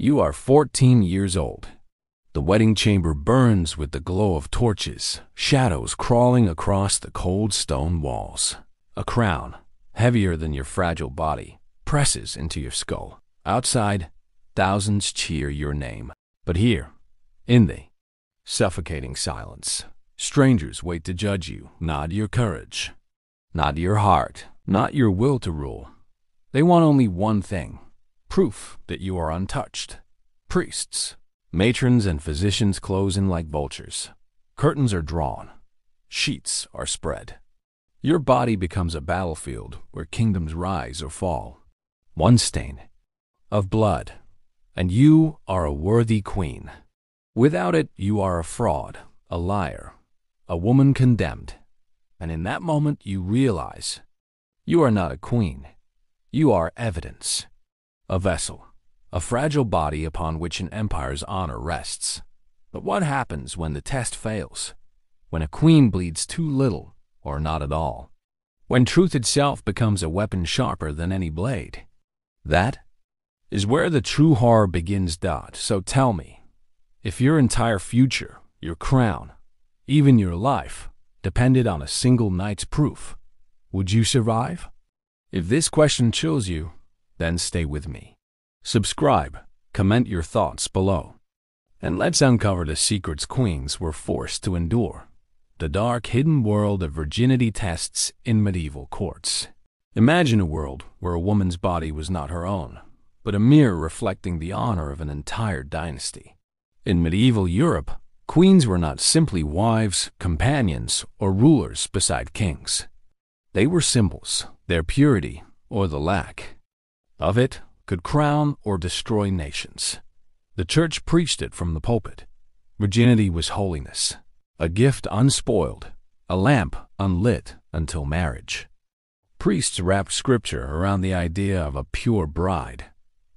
You are 14 years old. The wedding chamber burns with the glow of torches, shadows crawling across the cold stone walls. A crown, heavier than your fragile body, presses into your skull. Outside, thousands cheer your name. But here, in the suffocating silence, strangers wait to judge you, not your courage, not your heart, not your will to rule. They want only one thing: proof that you are untouched. Priests, matrons, and physicians close in like vultures. Curtains are drawn. Sheets are spread. Your body becomes a battlefield where kingdoms rise or fall. One stain of blood, and you are a worthy queen. Without it, you are a fraud, a liar, a woman condemned. And in that moment, you realize you are not a queen. You are evidence, a vessel, a fragile body upon which an empire's honor rests. But what happens when the test fails? When a queen bleeds too little or not at all? When truth itself becomes a weapon sharper than any blade? That is where the true horror begins. So tell me, if your entire future, your crown, even your life, depended on a single night's proof, would you survive? If this question chills you, then stay with me. Subscribe, comment your thoughts below, and let's uncover the secrets queens were forced to endure. The dark, hidden world of virginity tests in medieval courts. Imagine a world where a woman's body was not her own, but a mirror reflecting the honor of an entire dynasty. In medieval Europe, queens were not simply wives, companions, or rulers beside kings. They were symbols. Their purity, or the lack of it, could crown or destroy nations. The church preached it from the pulpit. Virginity was holiness, a gift unspoiled, a lamp unlit until marriage. Priests wrapped scripture around the idea of a pure bride,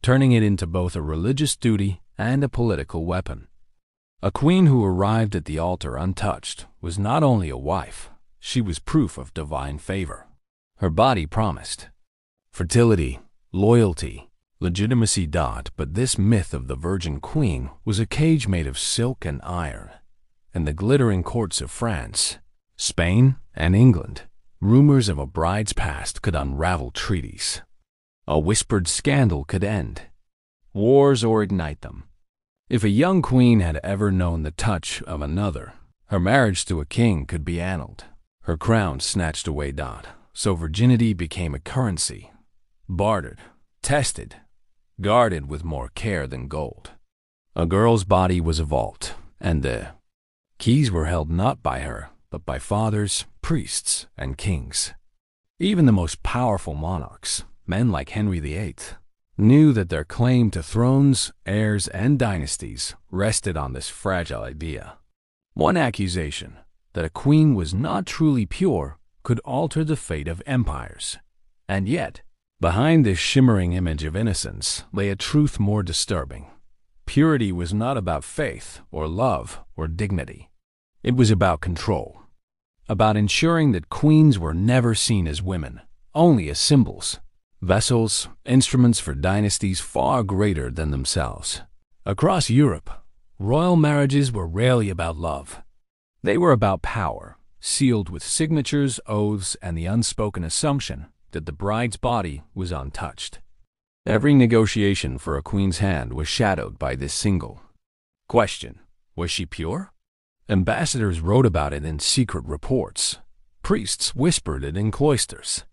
turning it into both a religious duty and a political weapon. A queen who arrived at the altar untouched was not only a wife, she was proof of divine favor. Her body promised fertility, loyalty, legitimacy. But this myth of the virgin queen was a cage made of silk and iron. In the glittering courts of France, Spain, and England, rumors of a bride's past could unravel treaties. A whispered scandal could end wars or ignite them. If a young queen had ever known the touch of another, her marriage to a king could be annulled, her crown snatched away. So virginity became a currency, bartered, tested, guarded with more care than gold. A girl's body was a vault, and the keys were held not by her, but by fathers, priests, and kings. Even the most powerful monarchs, men like Henry VIII, knew that their claim to thrones, heirs, and dynasties rested on this fragile idea. One accusation, that a queen was not truly pure, could alter the fate of empires. And yet, behind this shimmering image of innocence lay a truth more disturbing. Purity was not about faith or love or dignity. It was about control, about ensuring that queens were never seen as women, only as symbols, vessels, instruments for dynasties far greater than themselves. Across Europe, royal marriages were rarely about love. They were about power, sealed with signatures, oaths, and the unspoken assumption that the bride's body was untouched. Every negotiation for a queen's hand was shadowed by this single question: was she pure? Ambassadors wrote about it in secret reports. Priests whispered it in cloisters.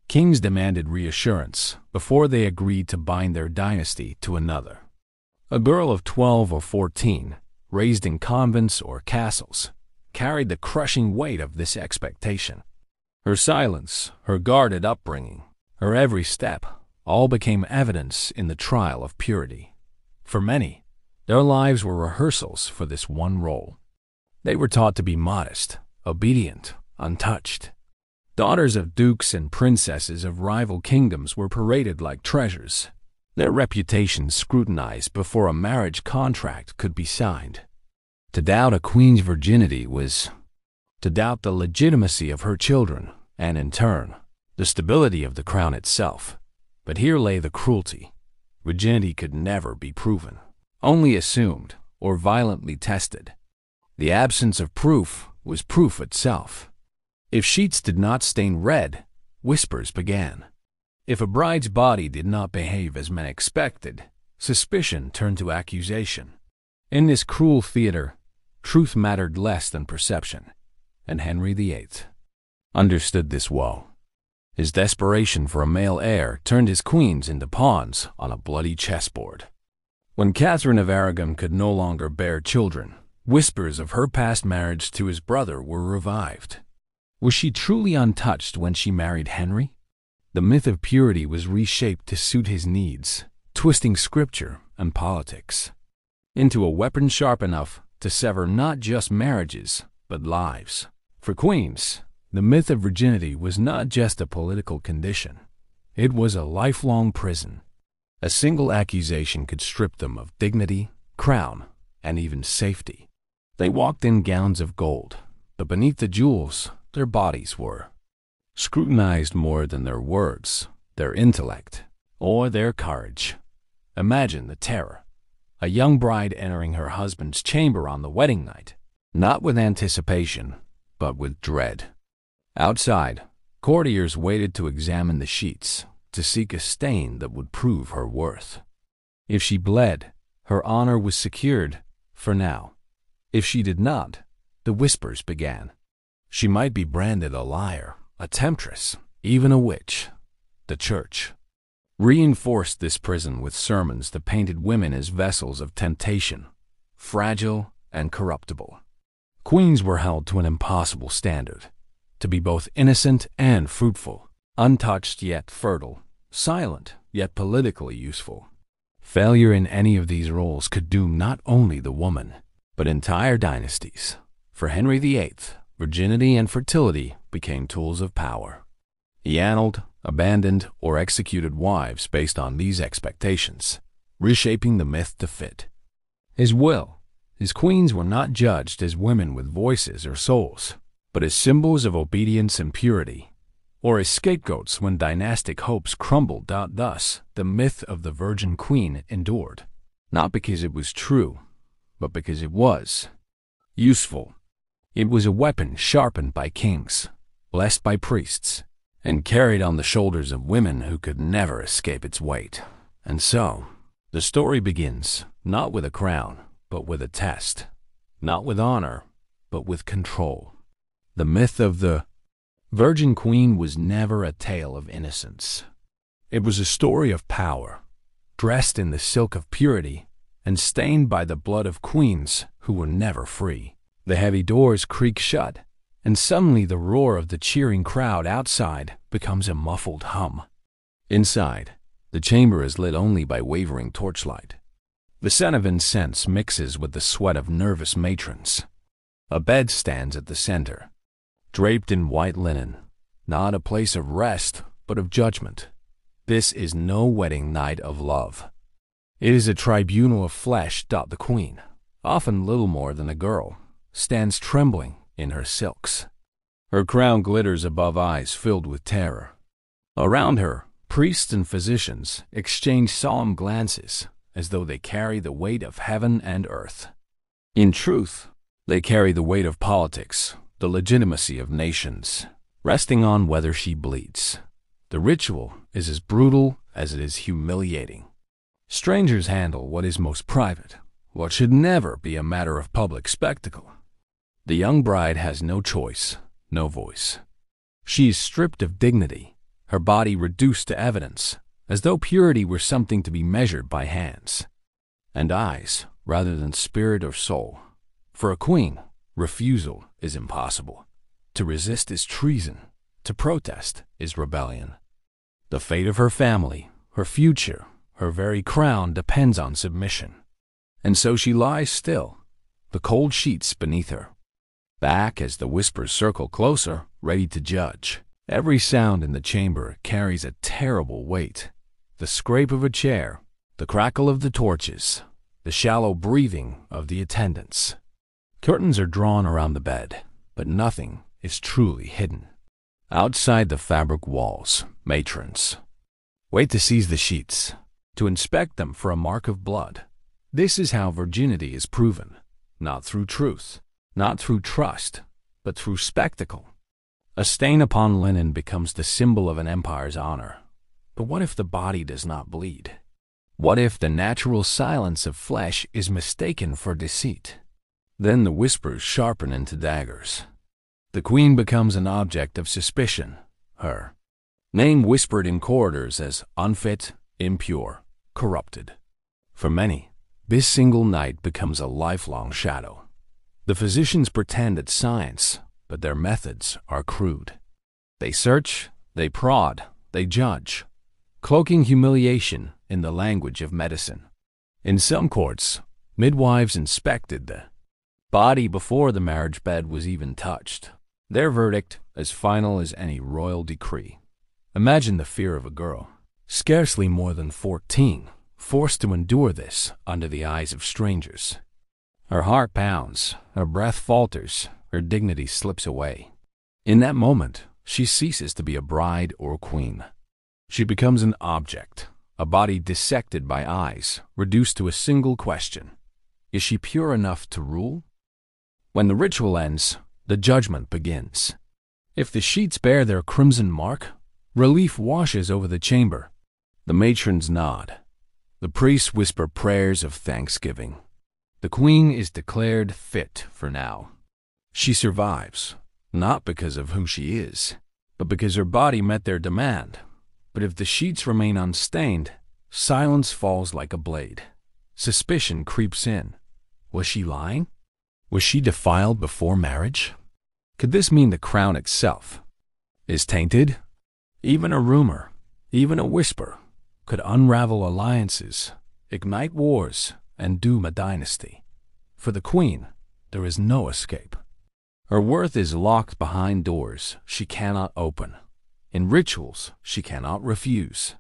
Kings demanded reassurance before they agreed to bind their dynasty to another. A girl of 12 or 14, raised in convents or castles, carried the crushing weight of this expectation. Her silence, her guarded upbringing, her every step, all became evidence in the trial of purity. For many, their lives were rehearsals for this one role. They were taught to be modest, obedient, untouched. Daughters of dukes and princesses of rival kingdoms were paraded like treasures, their reputations scrutinized before a marriage contract could be signed. To doubt a queen's virginity was to doubt the legitimacy of her children, and in turn, the stability of the crown itself. But here lay the cruelty. Virginity could never be proven, only assumed or violently tested. The absence of proof was proof itself. If sheets did not stain red, whispers began. If a bride's body did not behave as men expected, suspicion turned to accusation. In this cruel theater, truth mattered less than perception, and Henry VIII understood this well. His desperation for a male heir turned his queens into pawns on a bloody chessboard. When Catherine of Aragon could no longer bear children, whispers of her past marriage to his brother were revived. Was she truly untouched when she married Henry? The myth of purity was reshaped to suit his needs, twisting scripture and politics into a weapon sharp enough to sever not just marriages, but lives. For queens, the myth of virginity was not just a political condition. It was a lifelong prison. A single accusation could strip them of dignity, crown, and even safety. They walked in gowns of gold, but beneath the jewels, their bodies were scrutinized more than their words, their intellect, or their courage. Imagine the terror. A young bride entering her husband's chamber on the wedding night, not with anticipation, but with dread. Outside, courtiers waited to examine the sheets, to seek a stain that would prove her worth. If she bled, her honor was secured for now. If she did not, the whispers began. She might be branded a liar, a temptress, even a witch. The church reinforced this prison with sermons that painted women as vessels of temptation, fragile and corruptible. Queens were held to an impossible standard, to be both innocent and fruitful, untouched yet fertile, silent yet politically useful. Failure in any of these roles could doom not only the woman, but entire dynasties. For Henry VIII, virginity and fertility became tools of power. He annulled, abandoned, or executed wives based on these expectations, reshaping the myth to fit his will. His queens were not judged as women with voices or souls, but as symbols of obedience and purity, or as scapegoats when dynastic hopes crumbled. Thus, the myth of the Virgin Queen endured, not because it was true, but because it was useful. It was a weapon sharpened by kings, blessed by priests, and carried on the shoulders of women who could never escape its weight. And so, the story begins, not with a crown, but with a test, not with honor, but with control. The myth of the Virgin Queen was never a tale of innocence. It was a story of power, dressed in the silk of purity and stained by the blood of queens who were never free. The heavy doors creak shut, and suddenly the roar of the cheering crowd outside becomes a muffled hum. Inside, the chamber is lit only by wavering torchlight. The scent of incense mixes with the sweat of nervous matrons. A bed stands at the center, draped in white linen, not a place of rest, but of judgment. This is no wedding night of love. It is a tribunal of flesh. The queen, often little more than a girl, stands trembling in her silks. Her crown glitters above eyes filled with terror. Around her, priests and physicians exchange solemn glances as though they carry the weight of heaven and earth. In truth, they carry the weight of politics, the legitimacy of nations, resting on whether she bleeds. The ritual is as brutal as it is humiliating. Strangers handle what is most private, what should never be a matter of public spectacle. The young bride has no choice, no voice. She is stripped of dignity, her body reduced to evidence, as though purity were something to be measured by hands and eyes rather than spirit or soul. For a queen, refusal is impossible. To resist is treason. To protest is rebellion. The fate of her family, her future, her very crown depends on submission. And so she lies still, the cold sheets beneath her. Back as the whispers circle closer, ready to judge. Every sound in the chamber carries a terrible weight. The scrape of a chair, the crackle of the torches, the shallow breathing of the attendants. Curtains are drawn around the bed, but nothing is truly hidden. Outside the fabric walls, matrons wait to seize the sheets, to inspect them for a mark of blood. This is how virginity is proven, not through truth, not through trust, but through spectacle. A stain upon linen becomes the symbol of an empire's honor. But what if the body does not bleed? What if the natural silence of flesh is mistaken for deceit? Then the whispers sharpen into daggers. The queen becomes an object of suspicion, her name whispered in corridors as unfit, impure, corrupted. For many, this single night becomes a lifelong shadow. The physicians pretend it's science, but their methods are crude. They search, they prod, they judge, cloaking humiliation in the language of medicine. In some courts, midwives inspected the body before the marriage bed was even touched. Their verdict as final as any royal decree. Imagine the fear of a girl, scarcely more than 14, forced to endure this under the eyes of strangers. Her heart pounds, her breath falters, her dignity slips away. In that moment, she ceases to be a bride or queen. She becomes an object, a body dissected by eyes, reduced to a single question. Is she pure enough to rule? When the ritual ends, the judgment begins. If the sheets bear their crimson mark, relief washes over the chamber. The matrons nod. The priests whisper prayers of thanksgiving. The queen is declared fit for now. She survives, not because of who she is, but because her body met their demand. But if the sheets remain unstained, silence falls like a blade. Suspicion creeps in. Was she lying? Was she defiled before marriage? Could this mean the crown itself is tainted? Even a rumor, even a whisper, could unravel alliances, ignite wars, and doom a dynasty. For the queen, there is no escape. Her worth is locked behind doors she cannot open. In rituals she cannot refuse.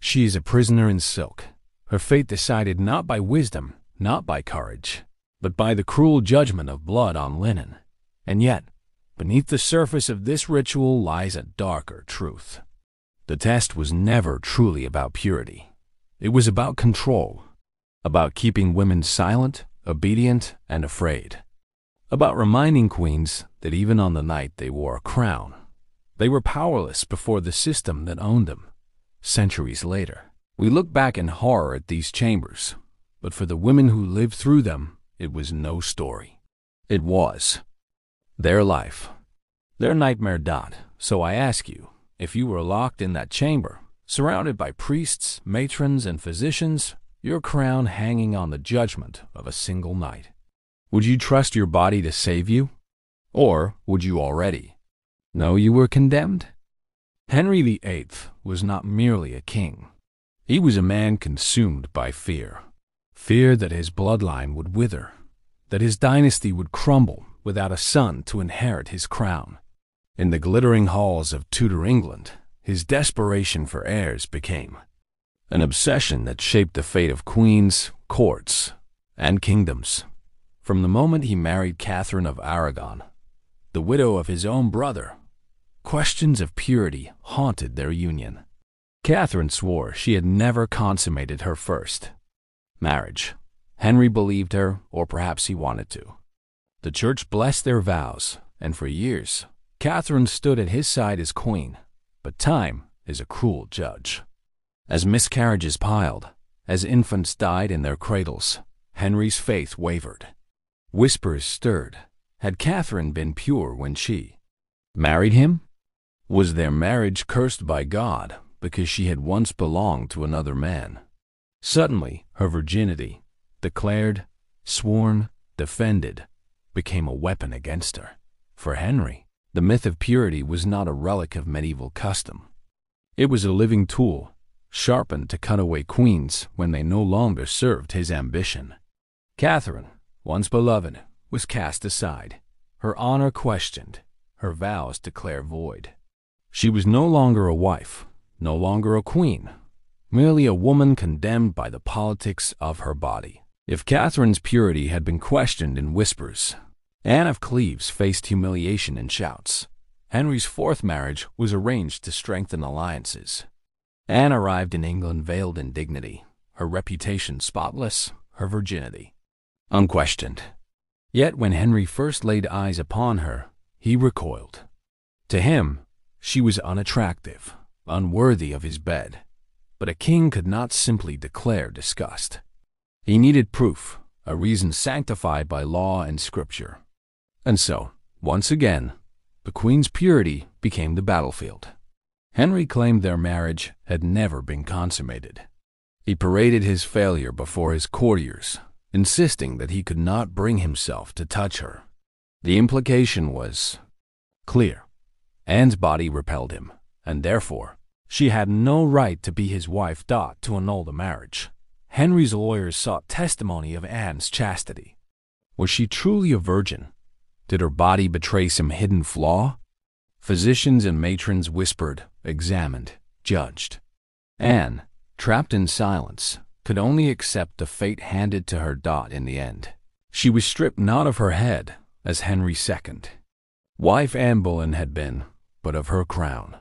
She is a prisoner in silk, her fate decided not by wisdom, not by courage, but by the cruel judgment of blood on linen. And yet, beneath the surface of this ritual lies a darker truth. The test was never truly about purity. It was about control, about keeping women silent, obedient, and afraid, about reminding queens that even on the night they wore a crown, they were powerless before the system that owned them. Centuries later, we look back in horror at these chambers, but for the women who lived through them, it was no story. It was their life, their nightmare. So I ask you, if you were locked in that chamber, surrounded by priests, matrons, and physicians, your crown hanging on the judgment of a single night, would you trust your body to save you? Or would you already know you were condemned? Henry VIII was not merely a king. He was a man consumed by fear. Fear that his bloodline would wither, that his dynasty would crumble without a son to inherit his crown. In the glittering halls of Tudor England, his desperation for heirs became an obsession that shaped the fate of queens, courts, and kingdoms. From the moment he married Catherine of Aragon, the widow of his own brother, questions of purity haunted their union. Catherine swore she had never consummated her first marriage. Henry believed her, or perhaps he wanted to. The church blessed their vows, and for years, Catherine stood at his side as queen. But time is a cruel judge. As miscarriages piled, as infants died in their cradles, Henry's faith wavered. Whispers stirred. Had Catherine been pure when she married him? Was their marriage cursed by God because she had once belonged to another man? Suddenly, her virginity, declared, sworn, defended, became a weapon against her. For Henry, the myth of purity was not a relic of medieval custom. It was a living tool, sharpened to cut away queens when they no longer served his ambition. Catherine, once beloved, was cast aside, her honor questioned, her vows declared void. She was no longer a wife, no longer a queen, merely a woman condemned by the politics of her body. If Catherine's purity had been questioned in whispers, Anne of Cleves faced humiliation in shouts. Henry's fourth marriage was arranged to strengthen alliances. Anne arrived in England veiled in dignity, her reputation spotless, her virginity unquestioned. Yet when Henry first laid eyes upon her, he recoiled. To him, she was unattractive, unworthy of his bed. But a king could not simply declare disgust. He needed proof, a reason sanctified by law and scripture. And so, once again, the queen's purity became the battlefield. Henry claimed their marriage had never been consummated. He paraded his failure before his courtiers, insisting that he could not bring himself to touch her. The implication was clear. Anne's body repelled him, and therefore, she had no right to be his wife. To annul the marriage, Henry's lawyers sought testimony of Anne's chastity. Was she truly a virgin? Did her body betray some hidden flaw? Physicians and matrons whispered, examined, judged. Anne, trapped in silence, could only accept the fate handed to her. In the end, she was stripped not of her head, as Henry II, wife Anne Boleyn had been, but of her crown.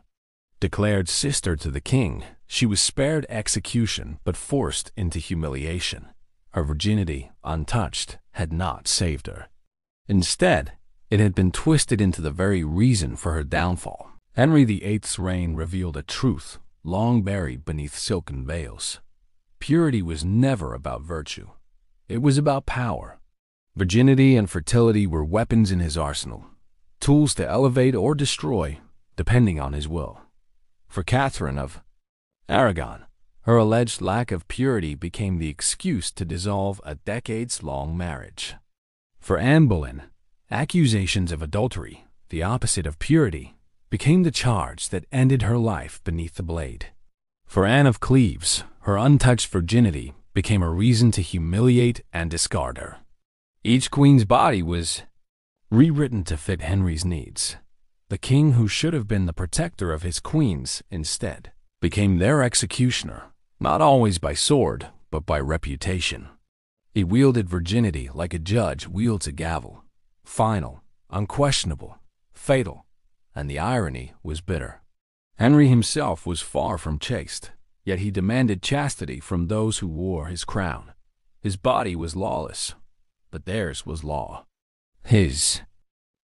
Declared sister to the king, she was spared execution but forced into humiliation. Her virginity, untouched, had not saved her. Instead, it had been twisted into the very reason for her downfall. Henry VIII's reign revealed a truth long buried beneath silken veils. Purity was never about virtue. It was about power. Virginity and fertility were weapons in his arsenal, tools to elevate or destroy, depending on his will. For Catherine of Aragon, her alleged lack of purity became the excuse to dissolve a decades-long marriage. For Anne Boleyn, accusations of adultery, the opposite of purity, became the charge that ended her life beneath the blade. For Anne of Cleves, her untouched virginity became a reason to humiliate and discard her. Each queen's body was rewritten to fit Henry's needs. The king, who should have been the protector of his queens, instead became their executioner, not always by sword, but by reputation. He wielded virginity like a judge wields a gavel, final, unquestionable, fatal, and the irony was bitter. Henry himself was far from chaste, yet he demanded chastity from those who wore his crown. His body was lawless, but theirs was law. His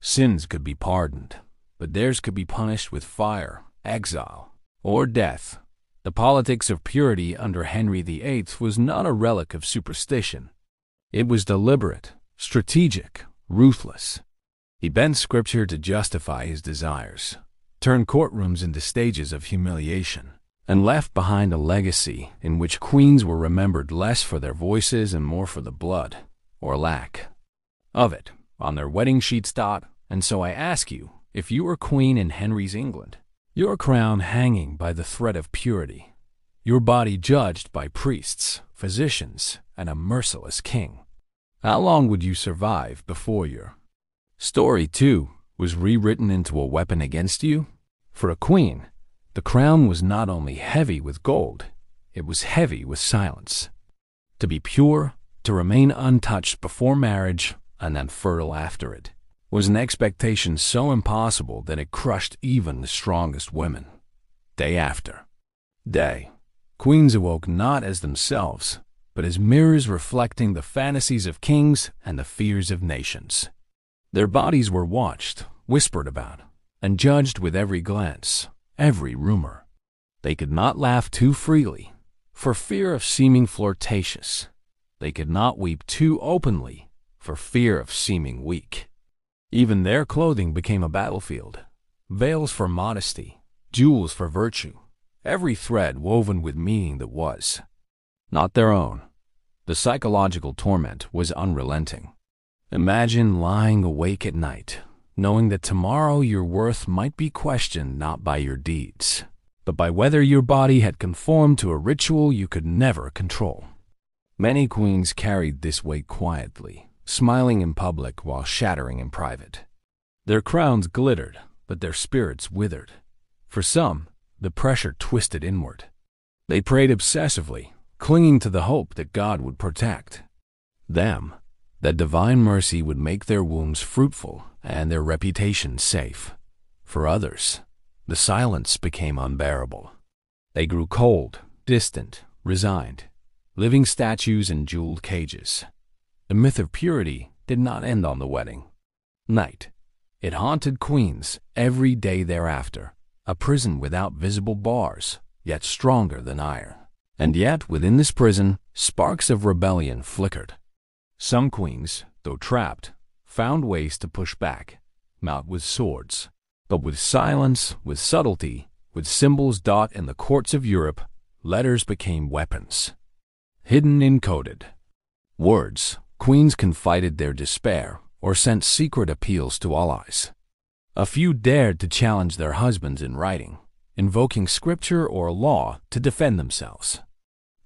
sins could be pardoned, but theirs could be punished with fire, exile, or death. The politics of purity under Henry VIII was not a relic of superstition. It was deliberate, strategic, ruthless. He bent scripture to justify his desires, turned courtrooms into stages of humiliation, and left behind a legacy in which queens were remembered less for their voices and more for the blood, or lack, of it, on their wedding sheets. And so I ask you, if you were queen in Henry's England, your crown hanging by the thread of purity, your body judged by priests, physicians, and a merciless king, how long would you survive before your story, too, was rewritten into a weapon against you? For a queen, the crown was not only heavy with gold, it was heavy with silence. To be pure, to remain untouched before marriage, and then fertile after it, was an expectation so impossible that it crushed even the strongest women. Day after day, queens awoke not as themselves, but as mirrors reflecting the fantasies of kings and the fears of nations. Their bodies were watched, whispered about, and judged with every glance, every rumor. They could not laugh too freely, for fear of seeming flirtatious. They could not weep too openly, for fear of seeming weak. Even their clothing became a battlefield. Veils for modesty, jewels for virtue, every thread woven with meaning that was not their own. The psychological torment was unrelenting. Imagine lying awake at night, knowing that tomorrow your worth might be questioned not by your deeds, but by whether your body had conformed to a ritual you could never control. Many queens carried this weight quietly, smiling in public while shattering in private. Their crowns glittered, but their spirits withered. For some, the pressure twisted inward. They prayed obsessively, clinging to the hope that God would protect them, that divine mercy would make their wombs fruitful and their reputation safe. For others, the silence became unbearable. They grew cold, distant, resigned. living statues in jeweled cages. The myth of purity did not end on the wedding night. It haunted queens every day thereafter, a prison without visible bars, yet stronger than iron. And yet, within this prison, sparks of rebellion flickered. Some queens, though trapped, found ways to push back, not with swords, but with silence, with subtlety, with symbols dot in the courts of Europe. Letters became weapons. Hidden in coded words, queens confided their despair or sent secret appeals to allies. A few dared to challenge their husbands in writing, invoking scripture or law to defend themselves.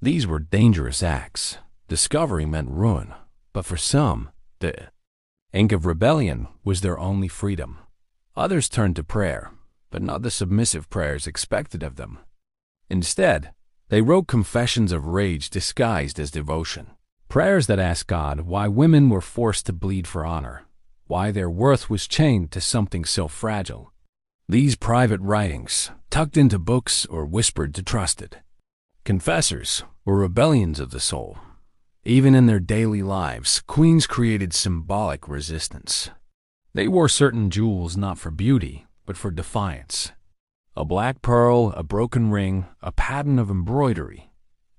These were dangerous acts. Discovery meant ruin, but for some, the ink of rebellion was their only freedom. Others turned to prayer, but not the submissive prayers expected of them. Instead, they wrote confessions of rage disguised as devotion. Prayers that asked God why women were forced to bleed for honor, why their worth was chained to something so fragile. These private writings, tucked into books or whispered to trusted confessors, were rebellions of the soul. Even in their daily lives, queens created symbolic resistance. They wore certain jewels not for beauty, but for defiance. A black pearl, a broken ring, a pattern of embroidery.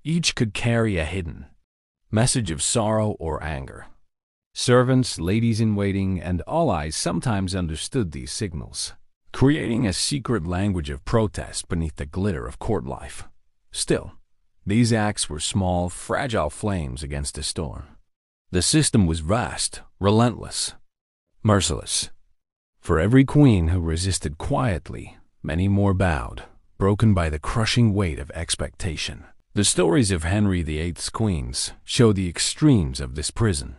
Each could carry a hidden message of sorrow or anger. Servants, ladies-in-waiting, and allies sometimes understood these signals, creating a secret language of protest beneath the glitter of court life. Still, these acts were small, fragile flames against a storm. The system was vast, relentless, merciless. For every queen who resisted quietly, many more bowed, broken by the crushing weight of expectation. The stories of Henry VIII's queens show the extremes of this prison.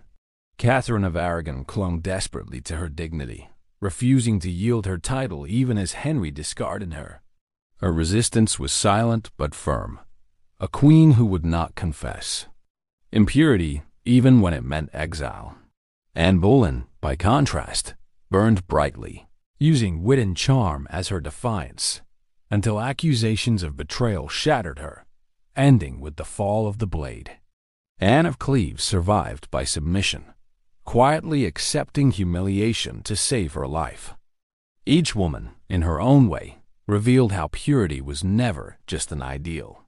Catherine of Aragon clung desperately to her dignity, refusing to yield her title even as Henry discarded her. Her resistance was silent but firm, a queen who would not confess impurity even when it meant exile. Anne Boleyn, by contrast, burned brightly, using wit and charm as her defiance, until accusations of betrayal shattered her, ending with the fall of the blade. Anne of Cleves survived by submission, quietly accepting humiliation to save her life. Each woman, in her own way, revealed how purity was never just an ideal.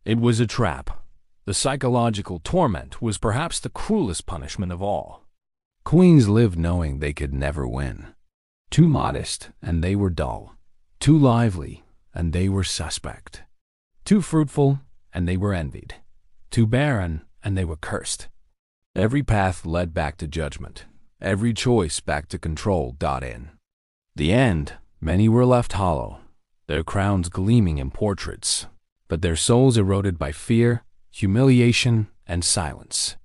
It was a trap. The psychological torment was perhaps the cruelest punishment of all. Queens lived knowing they could never win. Too modest, and they were dull. Too lively, and they were suspect. Too fruitful, and they were envied. Too barren, and they were cursed. Every path led back to judgment. Every choice back to control. In the end, many were left hollow, their crowns gleaming in portraits, but their souls eroded by fear, humiliation, and silence.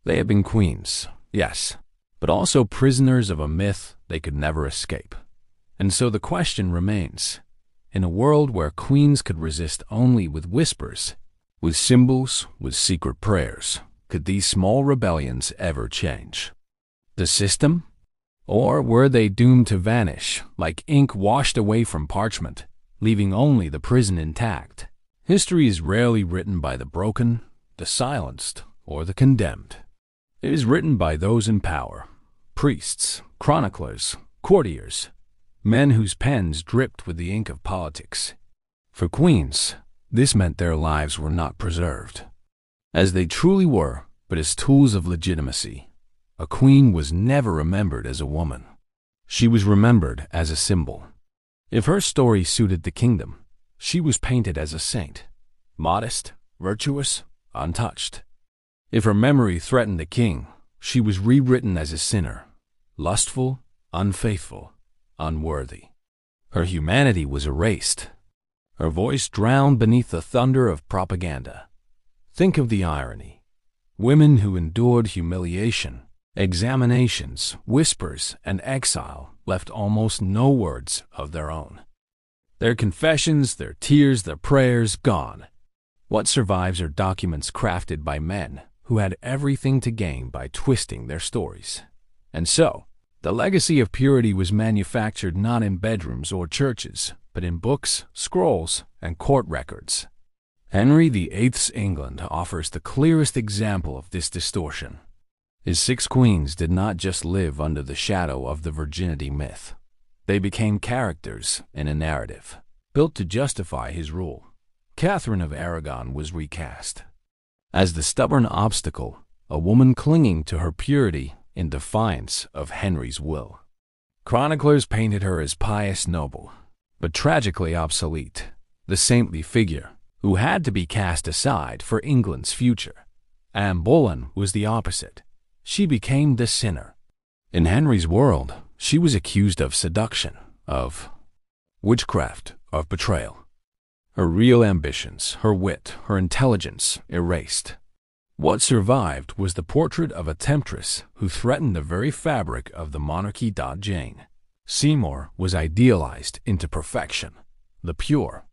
They had been queens, yes, but also prisoners of a myth they could never escape. And so the question remains, in a world where queens could resist only with whispers, with symbols, with secret prayers, could these small rebellions ever change the system? Or were they doomed to vanish, like ink washed away from parchment, leaving only the prison intact? History is rarely written by the broken, the silenced, or the condemned. It is written by those in power, priests, chroniclers, courtiers, men whose pens dripped with the ink of politics. For queens, this meant their lives were not preserved as they truly were, but as tools of legitimacy. A queen was never remembered as a woman. She was remembered as a symbol. If her story suited the kingdom, she was painted as a saint, modest, virtuous, untouched. If her memory threatened the king, she was rewritten as a sinner, lustful, unfaithful, unworthy. Her humanity was erased, her voice drowned beneath the thunder of propaganda. Think of the irony. Women who endured humiliation, examinations, whispers, and exile left almost no words of their own. Their confessions, their tears, their prayers gone. What survives are documents crafted by men who had everything to gain by twisting their stories. And so, the legacy of purity was manufactured not in bedrooms or churches, but in books, scrolls, and court records. Henry VIII's England offers the clearest example of this distortion. His 6 queens did not just live under the shadow of the virginity myth. They became characters in a narrative, built to justify his rule. Catherine of Aragon was recast as the stubborn obstacle, a woman clinging to her purity in defiance of Henry's will. Chroniclers painted her as pious noble, but tragically obsolete, the saintly figure who had to be cast aside for England's future. Anne Boleyn was the opposite. She became the sinner. In Henry's world, she was accused of seduction, of witchcraft, of betrayal. Her real ambitions, her wit, her intelligence erased. What survived was the portrait of a temptress who threatened the very fabric of the monarchy. Jane Seymour was idealized into perfection, the pure,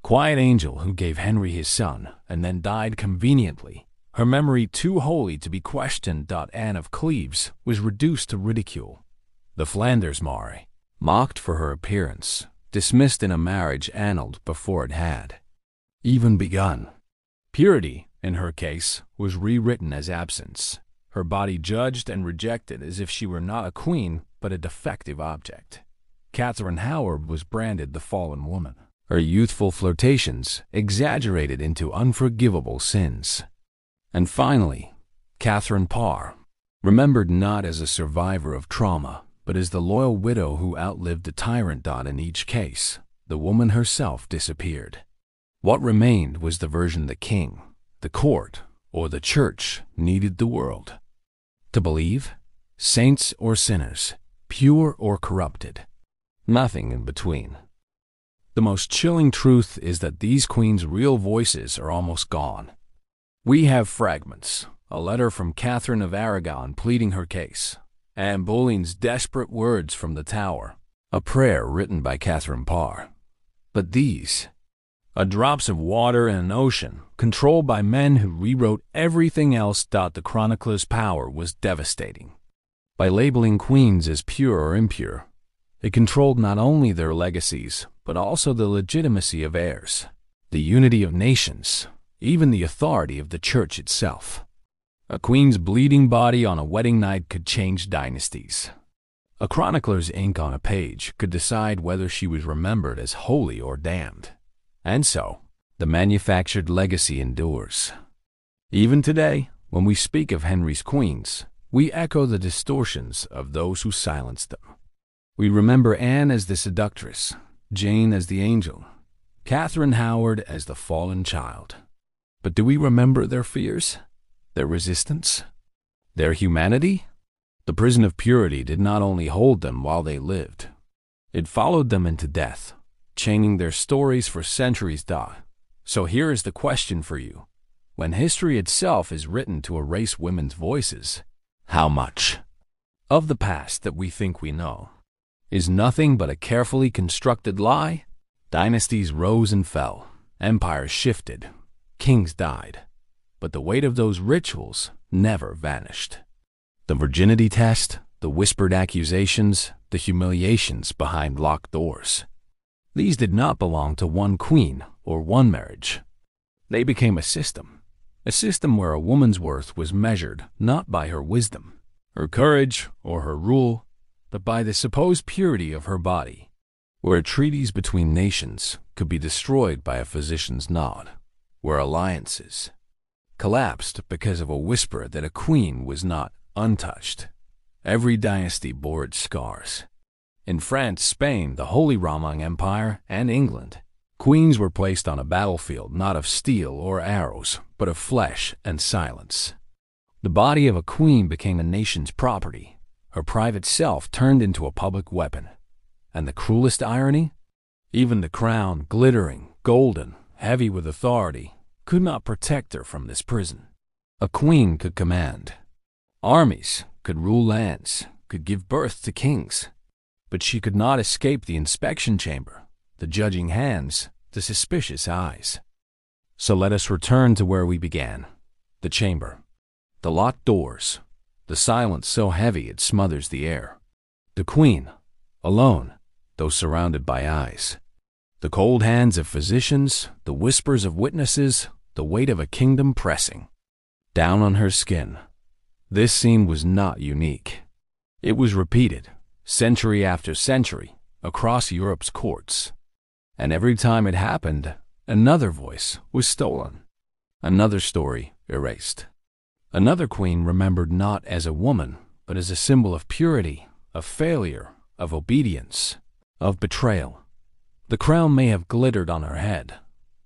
quiet angel who gave Henry his son and then died conveniently, her memory too holy to be questioned. Anne of Cleves was reduced to ridicule. The Flanders Mare, mocked for her appearance, dismissed in a marriage annulled before it had even begun. Purity, in her case, was rewritten as absence, her body judged and rejected as if she were not a queen but a defective object. Catherine Howard was branded the fallen woman, her youthful flirtations exaggerated into unforgivable sins. And finally, Catherine Parr, remembered not as a survivor of trauma, but as the loyal widow who outlived the tyrant. In each case, the woman herself disappeared. What remained was the version the king, the court, or the church needed the world to believe, saints or sinners, pure or corrupted, nothing in between. The most chilling truth is that these queens' real voices are almost gone. We have fragments, a letter from Catherine of Aragon pleading her case, Anne Boleyn's desperate words from the Tower, a prayer written by Catherine Parr. But these are drops of water in an ocean controlled by men who rewrote everything else. The chronicler's power was devastating. By labeling queens as pure or impure, it controlled not only their legacies, but also the legitimacy of heirs, the unity of nations, even the authority of the church itself. A queen's bleeding body on a wedding night could change dynasties. A chronicler's ink on a page could decide whether she was remembered as holy or damned. And so, the manufactured legacy endures. Even today, when we speak of Henry's queens, we echo the distortions of those who silenced them. We remember Anne as the seductress, Jane as the angel, Catherine Howard as the fallen child. But do we remember their fears, their resistance, their humanity? The prison of purity did not only hold them while they lived. It followed them into death, chaining their stories for centuries. So here is the question for you. When history itself is written to erase women's voices, how much of the past that we think we know is nothing but a carefully constructed lie? Dynasties rose and fell, empires shifted, kings died, but the weight of those rituals never vanished. The virginity test, the whispered accusations, the humiliations behind locked doors. These did not belong to one queen or one marriage. They became a system where a woman's worth was measured not by her wisdom, her courage, or her rule, but by the supposed purity of her body, where treaties between nations could be destroyed by a physician's nod, where alliances collapsed because of a whisper that a queen was not untouched. Every dynasty bore its scars. In France, Spain, the Holy Roman Empire, and England, queens were placed on a battlefield not of steel or arrows, but of flesh and silence. The body of a queen became a nation's property, her private self turned into a public weapon. And the cruelest irony? Even the crown, glittering, golden, heavy with authority, could not protect her from this prison. A queen could command armies, could rule lands, could give birth to kings, but she could not escape the inspection chamber, the judging hands, the suspicious eyes. So let us return to where we began, the chamber, the locked doors, the silence so heavy it smothers the air. The queen, alone, though surrounded by eyes. The cold hands of physicians, the whispers of witnesses, the weight of a kingdom pressing down on her skin. This scene was not unique. It was repeated, century after century, across Europe's courts. And every time it happened, another voice was stolen, another story erased. Another queen remembered not as a woman, but as a symbol of purity, of failure, of obedience, of betrayal. The crown may have glittered on her head,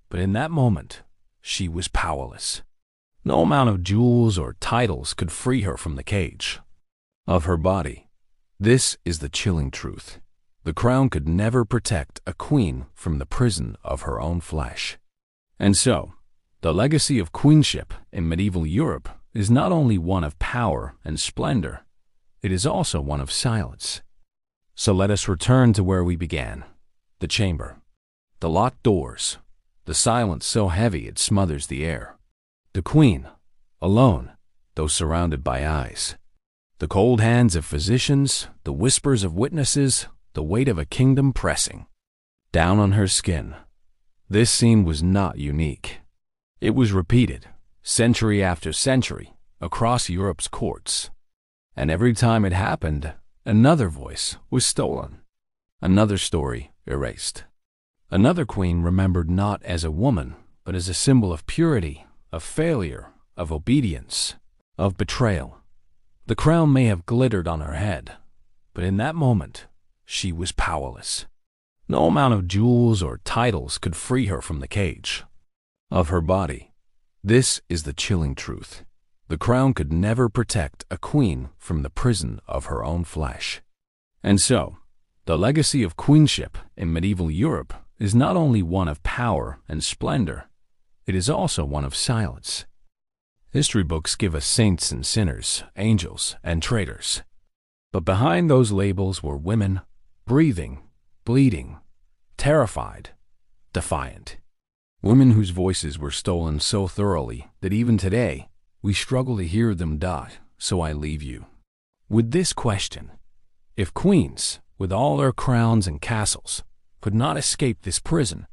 but in that moment, she was powerless. No amount of jewels or titles could free her from the cage of her body. This is the chilling truth. The crown could never protect a queen from the prison of her own flesh. And so, the legacy of queenship in medieval Europe is not only one of power and splendor, it is also one of silence. So let us return to where we began, the chamber. The locked doors, the silence so heavy it smothers the air. The queen, alone, though surrounded by eyes. The cold hands of physicians, the whispers of witnesses, the weight of a kingdom pressing down on her skin. This scene was not unique. It was repeated, century after century, across Europe's courts. And every time it happened, another voice was stolen, another story erased. Another queen remembered not as a woman, but as a symbol of purity, of failure, of obedience, of betrayal. The crown may have glittered on her head, but in that moment, she was powerless. No amount of jewels or titles could free her from the cage of her body. This is the chilling truth. The crown could never protect a queen from the prison of her own flesh. And so, the legacy of queenship in medieval Europe is not only one of power and splendor, it is also one of silence. History books give us saints and sinners, angels and traitors. But behind those labels were women, breathing, bleeding, terrified, defiant. Women whose voices were stolen so thoroughly that even today, we struggle to hear them die, so I leave you with this question. If queens, with all their crowns and castles, could not escape this prison,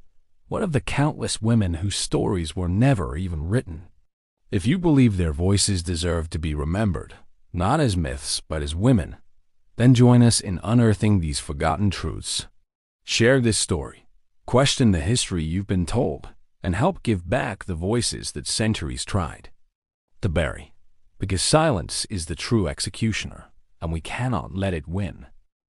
what of the countless women whose stories were never even written? If you believe their voices deserve to be remembered, not as myths but as women, then join us in unearthing these forgotten truths. Share this story, question the history you've been told, and help give back the voices that centuries tried to bury. Because silence is the true executioner, and we cannot let it win.